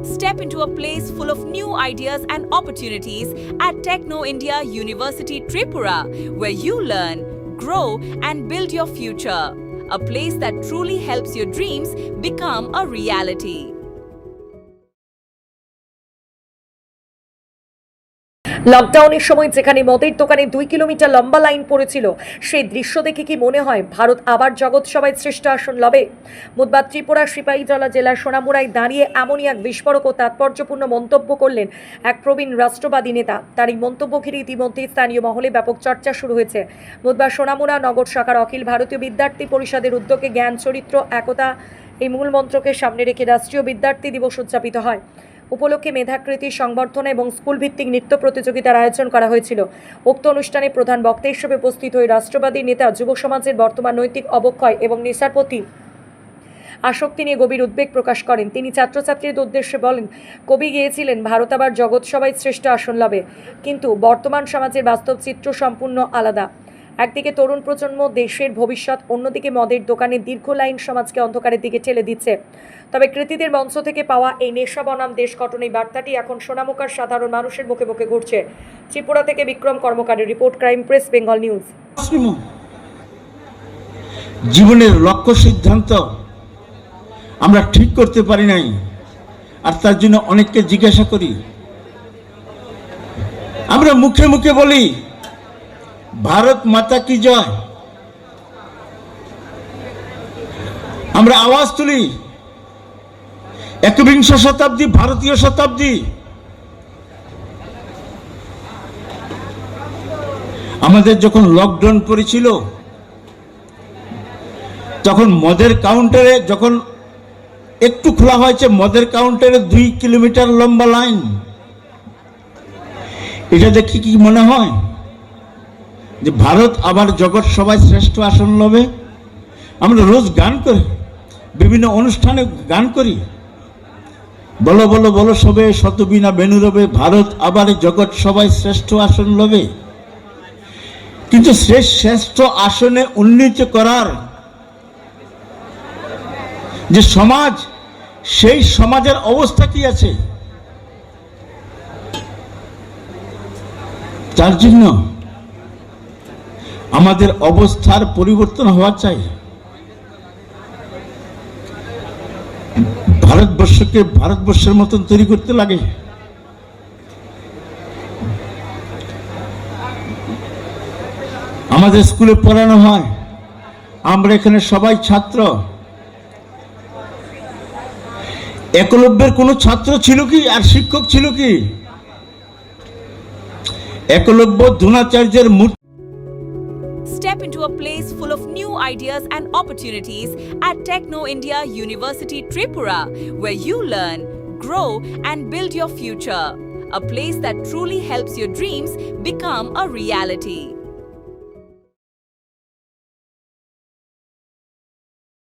Step into a place full of new ideas and opportunities at Techno India University Tripura, where you learn, grow, and build your future. A place that truly helps your dreams become a reality. লকডাউনের সময় যেখানে মদের দোকানে 2 kilometre লম্বা line পড়েছিল, সেই দৃশ্য দেখে কি মনে হয় ভারত আবার জগৎসভায় শ্রেষ্ঠ আসন লবে? বুধবার ত্রিপুরা সিপাহীজলা জেলার সোনামুড়ায় দাঁড়িয়ে এমনই এক বিস্ফোরক ও তাৎপর্যপূর্ণ মন্তব্য করলেন এক প্রবীণ রাষ্ট্রবাদী নেতা। তার এই মন্তব্য ঘিরে ইতিমধ্যেই স্থানীয় মহলে ব্যাপক চর্চা শুরু হয়েছে। বুধবার সোনামুড়া নগর শাখার অখিল ভারতীয় বিদ্যার্থী পরিষদের উদ্যোগে জ্ঞান, চরিত্র, একতা এই মূল মন্ত্রকে সামনে রেখে রাষ্ট্রীয় বিদ্যার্থী দিবস উদযাপিত হয়। উপলক্ষে মেধাকৃতি সংবর্ধনা এবং স্কুল ভিত্তিক নৃত্য প্রতিযোগিতার আয়োজন করা হয়েছিল। উক্ত অনুষ্ঠানে প্রধান বক্তা হিসেবে উপস্থিত হয়ে রাষ্ট্রবাদী নেতা যুব সমাজের বর্তমান নৈতিক অবক্ষয় এবং নেশার প্রতি আসক্তি নিয়ে গভীর উদ্বেগ প্রকাশ করেন। তিনি ছাত্রছাত্রীদের উদ্দেশ্যে বলেন, কবি গিয়েছিলেন ভারত আবার জগৎসভায় শ্রেষ্ঠ আসন লাভে, কিন্তু বর্তমান সমাজের বাস্তব চিত্র সম্পূর্ণ আলাদা। একদিকে তরুণ প্রজন্ম দেশের ভবিষ্যৎ, অন্যদিকে মদের দোকানে দীর্ঘ লাইন সমাজকে অন্ধকারের দিকে ঠেলে দিচ্ছে। তবে কৃতীদের মঞ্চ থেকে পাওয়া এই নেশা বনাম দেশ গঠন এই বার্তাটি এখন সোনামুখার সাধারণ মানুষের মুখে মুখে ঘুরছে। ত্রিপুরা থেকে বিক্রম কর্মকারের report, crime press, Bengal news. জীবনের লক্ষ্য সিদ্ধান্ত আমরা ঠিক করতে পারি নাই, আর তার জন্য অনেককে জিজ্ঞাসা করি। আমরা মুখে মুখে বলি ভারত মাতা কি জয়, আমরা আওয়াজ তুলি একবিংশ শতাব্দী, ভারতীয় শতাব্দী। আমাদের যখন লকডাউন পড়েছিল, তখন মদের কাউন্টারে যখন একটু খোলা হয়েছে, মদের কাউন্টারে 2 কিলোমিটার লম্বা লাইন। এটা দেখি কি মনে হয় যে ভারত আবার জগৎ সভায় শ্রেষ্ঠ আসন লবে? আমরা রোজ গান করি, বিভিন্ন অনুষ্ঠানে গান করি, বলো বলো বলো সবে শতবিনা বেনু রবে, ভারত আবার জগৎ সভায় শ্রেষ্ঠ আসন লবে। কিন্তু শ্রেষ্ঠ আসনে উন্নীত করার যে সমাজ, সেই সমাজের অবস্থা কি আছে? তার জন্য আমাদের অবস্থার পরিবর্তন হওয়া চাই। ভারতবর্ষকে ভারতবর্ষের মতন তৈরি করতে লাগে। আমাদের স্কুলে পড়ানো হয়, আমরা এখানে সবাই ছাত্র। একলব্যের কোনো ছাত্র ছিল কি আর শিক্ষক ছিল কি? একলব্য দ্রোণাচার্যের মূর্তি। Step into a place full of new ideas and opportunities at Techno India University Tripura, where you learn, grow, and build your future. A place that truly helps your dreams become a reality.